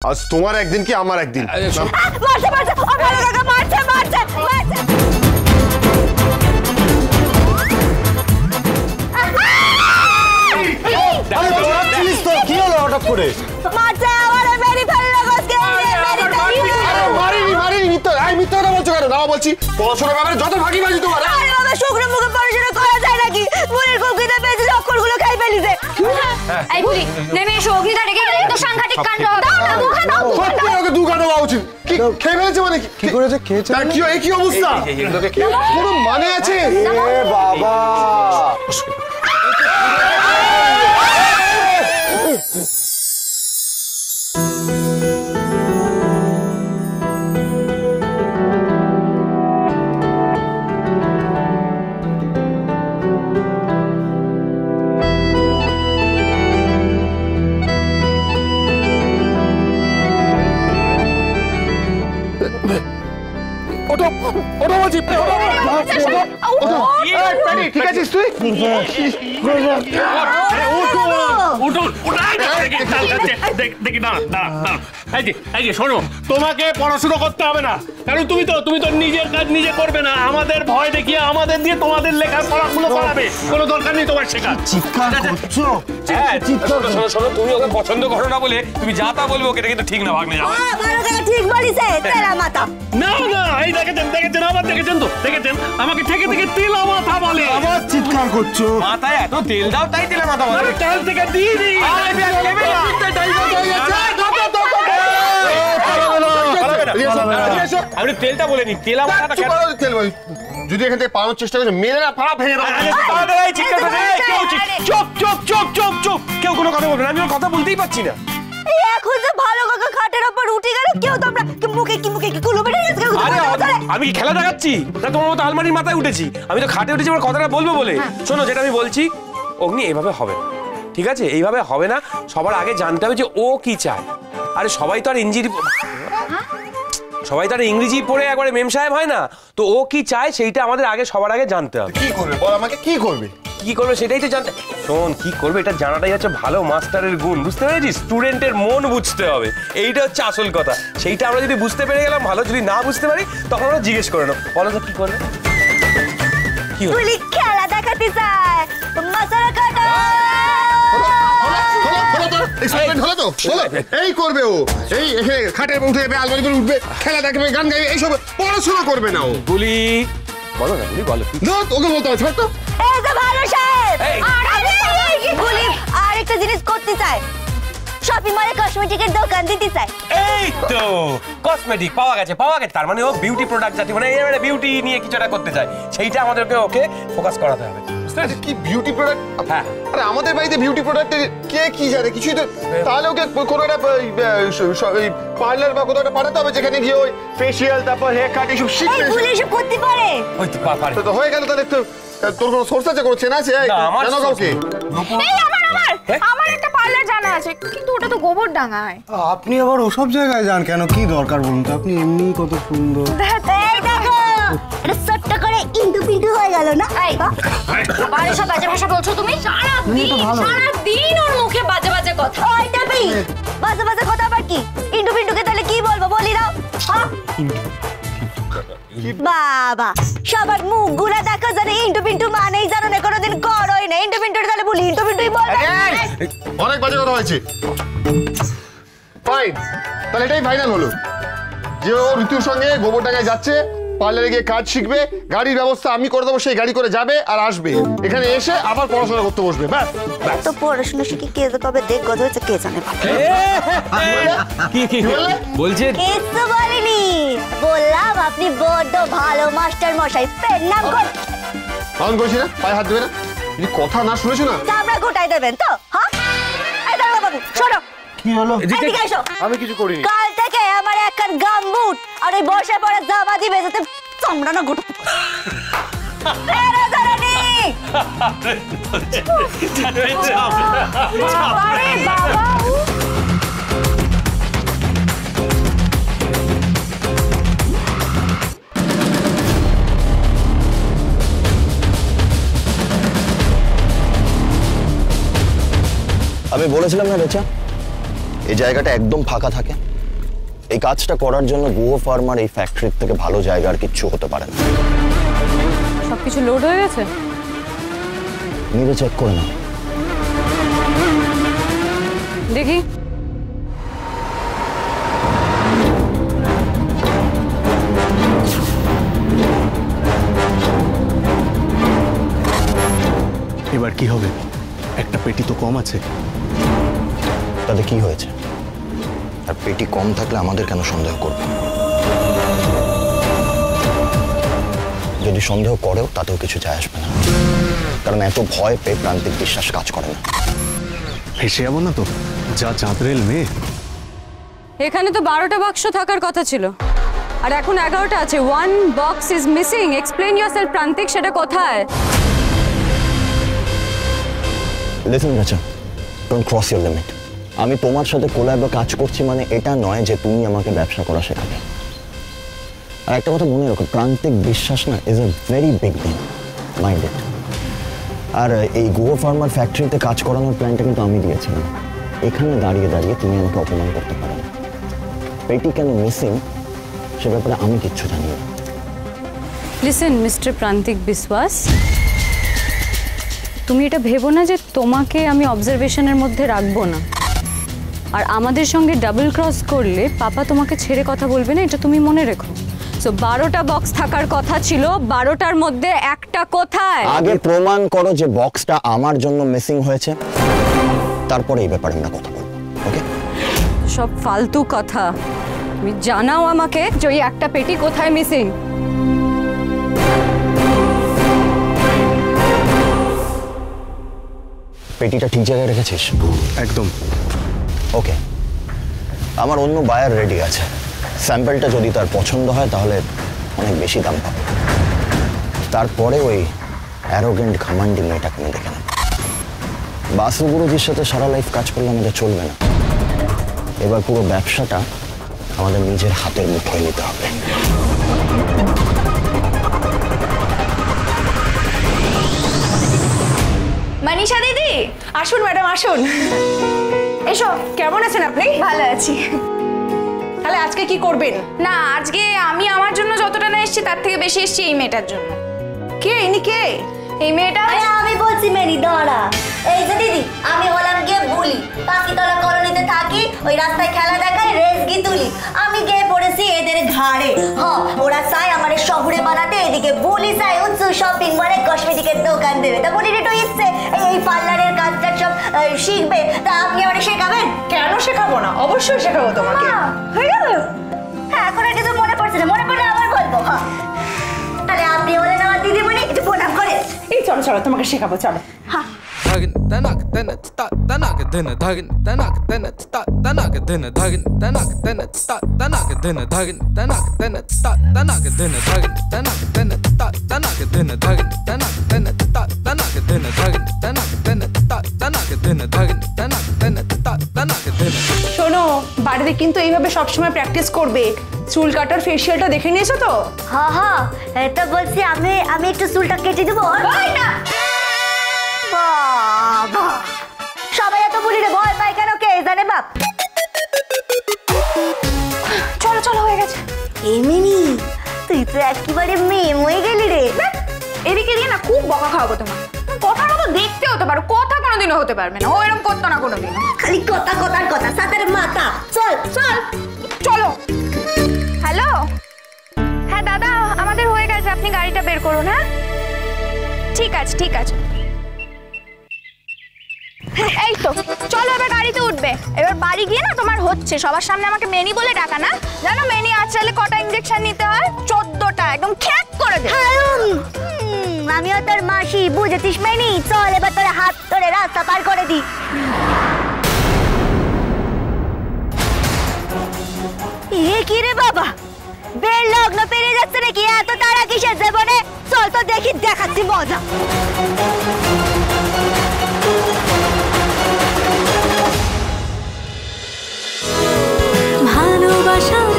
আজ তোমার একদিন কি আমার একদিন। মারছে মারছে ভালো কাকা মারছে মারছে মারছে। কি হলো হঠাৎ করে? মারছে আমারে মেরি ফেললো গসকে মারিনি মারিনি মিথ্যা কথা বলছো কেন? না বলছি পড়াশোনার ব্যাপারে যত ফাঁকিবাজি তোমার। আরে বাবা শুকনো মুখে পড়াশোনা করা যায় নাকি? মুনির কুকিতে পেয়েছে অক্ষরগুলো খাই ফেলিছে। এই বুড়ি নেমে এসো, অগ্নিদা রেগে গেলে তো সাংঘাতিক কাণ্ড হবে। দাও না মুখে দাও। সত্যি ওকে দু গান দেওয়া উচিত। কি খেয়ে ফেলেছে মানে কি করেছে? খেয়েছে কি এই কি অবস্থা? কোনো মানে আছে? এ বাবা ঠিক আছিস তুই? দেখি এই যে শোনো, তোমাকে পড়াশোনা করতে হবে না, কারণ তুমি তো নিজের কাজ নিজে করবে না। আমাদের ভয় দেখিয়ে আমাদের দিয়ে তোমাদের লেখা পড়াগুলো করাবে, কোনো দরকার নেই তোমার শেখার। চিৎকার করছো? শোনো, তুমি ওকে পছন্দ করো না বলে তুমি যা তা বলবো, এটা কিন্তু ঠিক না। ভাগ্নে যাও। ভালো কাকা ঠিক বলিছে তেরা মাথা। না এই দেখেছেন আবার দেখেছেন আমাকে থেকে তেলা মাথা বলে। আবার চিৎকার করছো? মাথায় এত তেল দাও তাই তেলা মাথা বলে। তেল থেকে দিয়ে দিই। আমি তেলটা বলিনি, তেলা মাথাটা তেল বল। যদি এখান থেকে পালানোর চেষ্টা করছো মেরে না পা ভেঙে দাও। চুপ, কেউ কোনো কথা বলবে না, আমি ওর কথা বলতেই পারছি না। এখন যে ভালো কাকা খাটের উপর উঠে গেল, কেউ তো আমরা মুখে কি কুলো বেড়ে গেছে। আমি কি খেলা দেখাচ্ছি? তা তোমার মতো আলমারির মাথায় উঠেছি? আমি তো খাটে উঠেছি আমার কথাটা বলবো বলে। শোনো, যেটা আমি বলছি, অগ্নি এইভাবে হবে না, ঠিক আছে? এইভাবে হবে না। সবার আগে জানতে হবে যে ও কি চায়। আরে সবাই তো আর ইংরেজি পড়ে একবারে মেম সাহেব হয় না, তো ও কি চায় সেইটা আমাদের আগে সবার আগে জানতে হবে। কি করবে বল আমাকে? কি করবে সেটাই তো জানতে। শোন, কি করবে এটা জানাটাই হচ্ছে ভালো মাস্টারের গুণ, বুঝতে পেরেছিস? স্টুডেন্টের মন বুঝতে হবে, এইটা হচ্ছে আসল কথা। সেইটা আমরা যদি বুঝতে পেরে গেলাম ভালো, যদি না বুঝতে পারি তখন আমরা জিজ্ঞেস করে নেবো। বলো তো কি করবে? কি তুই খেলা দেখাতে চায় মশলা কাটা। এই করবে ও, এই খাটের উঠে যাবে, আলমারি করে উঠবে, খেলা দেখবে, গান গাইবে, এইসব পড়াশোনা করবে না ও। বলি বলো না, বলো ওকে বলতে হবে তো। এই যে ভালো সাহেব আর একটা জিনিস করতে চায়, শপিং মলে কসমেটিকের দোকান দিতে চায়। এই তো কসমেটিক পাওয়া গেছে। তার মানে ও বিউটি প্রোডাক্ট জাতীয়, মানে এবারে বিউটি নিয়ে কিছুটা করতে চায়, সেইটা আমাদেরকে ওকে ফোকাস করাতে হবে। কি বিউটি প্রোডাক্ট? হ্যাঁ, আরে আমাদের বাড়িতে বিউটি প্রোডাক্টের কে কি জানে? কিছুই তো। তাহলে ওকে কোনো একটা পার্লার বা কোথাও একটা পাঠাতে হবে, যেখানে গিয়ে ওই ফেসিয়াল, তারপর হেয়ার কাট এইসব শিখবে। এইসব করতে পারে? ওই তো পারে। তো হয়ে গেল। তাহলে তো তোর কোনো সোর্স আছে, কোনো চেনা আছে? জানো কাউকে? এই আমার একটা পার্লার জানা আছে, কিন্তু ওটা তো গোবরডাঙ্গায়। আপনি আবার ওসব জায়গায় যান কেন? কি দরকার বলুন তো? আপনি এমনিই কত সুন্দর। এই দেখো, এটা সট্ট করে ইন্দু পিন্দু হয়ে গেল না? আবার এসব বাজে ভাষা বলছো তুমি? সারাদিন ওর মুখে বাজে বাজে কথা। ওই দেবি বাজে বাজে কথা আবার কি? ইন্দু পিন্দুকে তাহলে কি বলবো বলি দাও। বাবা, সবার মুখ গুলা দেখো, জানে ইন্টু পিন্টু মানেই জানো না, কোনোদিন করোই না। ইন্টু পিন্টু তাহলে বলি ইন্টু পিন্টুই বলবে। অনেক বাজে কথা হয়েছে। ফাইন, তাহলে এটাই ফাইনাল হলো যে ও ঋতুর সঙ্গে গোবরডাঙ্গায় যাচ্ছে, পার্লারে গিয়ে কাজ শিখবে, গাড়ির ব্যবস্থা আমি করে দেবো, সেই গাড়ি করে যাবে আর আসবে, এখানে এসে আবার পড়াশোনা করতে বসবে। ব্যাস। তো পড়াশোনা শিখে কে কবে দেখ কথা হচ্ছে কে জানে। কি বলছে? কিছু বলিনি, বললাম আপনি বড্ড ভালো মাস্টার মশাই। ফের নাম কর পালন করছি না, পায়ে হাত দেবে না। যদি কথা না শুনেছো না, আমরা গোটাই দেবেন তো? হ্যাঁ, এই দাঁড়াও বাবু, শোনো। কি হলো? এদিকে এসো। আমি কিছু করিনি। কাল থেকে আমার একখান গামবুট আর ওই বসে পড়ে জামা দিবে, যাতে চামড়া না গোটা। আমি বলেছিলাম না রেচা, এই জায়গাটা একদম ফাঁকা থাকে। এই কাজটা করার জন্য গুহো ফার্মার এই ফ্যাক্টরির থেকে ভালো জায়গা আর কিচ্ছু হতে পারে না। সবকিছু লোড হয়ে গেছে? নিজে চেক করে না। দেখি। এবার কি হবে? একটা পেটি তো কম আছে। তাতে কি হয়েছে? আর পেটি কম থাকলে আমাদের কেন সন্দেহ করবে? যদি সন্দেহ করেও তাতেও কিছু যায় আসবে না, কারণ এত ভয় পেয়ে প্রান্তিক বিশ্বাস কাজ করে না। ফেসে যাবো না তো, যা চাঁদরেল মেয়ে। এখানে তো 12টা বাক্স থাকার কথা ছিল, আর এখন 11টা আছে। 1 box is missing. Explain yourself Prantik, সেটা কোথায়? Listen Racha, don't cross your limit. আমি তোমার সাথে কোল্যাবে কাজ করছি মানে এটা নয় যে তুমি আমাকে ব্যবসা করা শেখাবে। আর একটা কথা মনে রাখো, প্রান্তিক বিশ্বাস না is a very big name, mind it. আর এই গুহো ফার্মার ফ্যাক্টরিতে কাজ করানোর প্ল্যানটা কিন্তু আমি দিয়েছিলাম। এখানে দাঁড়িয়ে দাঁড়িয়ে তুমি আমাকে অপমান করতে পারো না। পেটি কেন মিসিং সে ব্যাপারে আমি কিচ্ছু জানি না। লিসেন মিস্টার প্রান্তিক বিশ্বাস, তুমি এটা ভেবো না যে তোমাকে আমি অবজারভেশনের মধ্যে রাখবো না। আর আমাদের সঙ্গে ডাবল ক্রস করলে পাপা তোমাকে ছেড়ে কথা বলবে না, এটা তুমি মনে রেখো। সো 12টা বক্স থাকার কথা ছিল, 12টার মধ্যে একটা কোথায়? আগে প্রমাণ করো যে বক্সটা আমার জন্য মিসিং হয়েছে, তারপরে এই ব্যাপারে আমরা কথা বলবো। ওকে? সব ফালতু কথা। তুমি জানাও আমাকে যে ওই একটা পেটি কোথায় মিসিং। পেটিটা ঠিক জায়গায় রেখেছিস? একদম। ওকে, আমার অন্য বায়ার রেডি আছে। স্যাম্পলটা যদি তার পছন্দ হয় তাহলে অনেক বেশি দাম পাবে। তারপরে ওই অ্যারোগেন্ট ঘামান্ডি মেয়েটাকে আমি দেখে নেব। বাসু গুরুজির সাথে সারা লাইফ কাজ করলে আমাদের চলবে না। এবার পুরো ব্যবসাটা আমাদের নিজের হাতের মুঠোয় নিতে হবে। মানিষা দিদি, আসুন ম্যাডাম আসুন। এসো, কেমন আছেন আপনি? ভালো আছি। তাহলে আজকে কি করবেন? না, আজকে আমি আমার জন্য যতটা না এসেছি তার থেকে বেশি এসেছি এই মেয়েটার জন্য। কে ইনি? কে এই মেয়েটা? আমি বলছি মেনি, দাঁড়া। এই যে দিদি, আমি হলাম গিয়ে বুলি, পাখিতলা কলোনিতে থাকি, ওই রাস্তায় খেলা দেখাই, রেসগি তুলি। আমি গিয়ে পড়েছি এদের ঘাড়ে। হ্যাঁ, ওরা চায় আমার শহরে বানাতে, এদিকে বুলি চায় উৎসু শপিং মলে কসমেটিকের দোকান দেবে। তা বলি তো ইচ্ছে এই পার্লারের কাজটা সব শিখবে, তা আপনি আমাকে শেখাবেন? কেন শেখাবো না, অবশ্যই শেখাবো তোমাকে। হয়ে গেল? হ্যাঁ, এখন আর কিছু মনে পড়ছে না, মনে পড়লে আবার বলবো। হ্যাঁ, তাহলে আপনি হলেন আমার দিদিমণি, একটু প্রণাম করে। এই চলো চলো, তোমাকে শেখাবো, চলো। হ্যাঁ, Dagin tanak tenet ta tanak dene dagin tanak tenet ta tanak dene dagin tanak tenet ta tanak dene dagin tanak tenet ta tanak dene dagin tanak tenet ta tanak dene dagin tanak tenet ta tanak dene dagin tanak tenet ta tanak dene dagin tanak tenet ta tanak dene। শোনো, বাড়িতে কিন্তু এইভাবে সবসময় practice করবে। চুল কাটার ফেসিয়ালটা দেখে নিয়েছো তো? হ্যাঁ হ্যাঁ, এটা বলছি আমি একটু চুলটা কেটে দেবো। না, বাবা, সবাই এত বলি রে ভয় পায় কেন, কে জানে বাপ? চলো চলো, হয়ে গেছে। এমনি তুই তো একেবারে মেয়ে হয়ে গেলি রে। এদিকে দিয়ে না খুব বকা খাওয়াবো তোমার। কথাটা তো দেখতে হতে পারো, কথা কোনোদিনও হতে পারবে না। ও এরকম করতো না কোনোদিনও। খালি কথা কথার কথা, সাথের মাথা। চল চল চলো। হ্যালো, হ্যাঁ দাদা, আমাদের হয়ে গেছে, আপনি গাড়িটা বের করুন। হ্যাঁ, ঠিক আছে ঠিক আছে। এই তো চলো, এবার গাড়িতে উঠবে। এবার বাড়ি গিয়ে না তোমার হচ্ছে সবার সামনে আমাকে মেনি বলে ডাকা না। জানো মেনি আছড়ালে কটা ইনজেকশন নিতে হয়? 14টা, একদম খ্যাক করে দে। আমিও তোর মাসি, বুঝেছিস মেনি? চল এবার তোর হাত ধরে রাস্তা পার করে দি। এ কি রে বাবা, বের লগ্ন পেরিয়ে যাচ্ছে নাকি? এত তারা কিসের জীবনে? চল তো দেখি, দেখাচ্ছি মজা। ভালোবাসার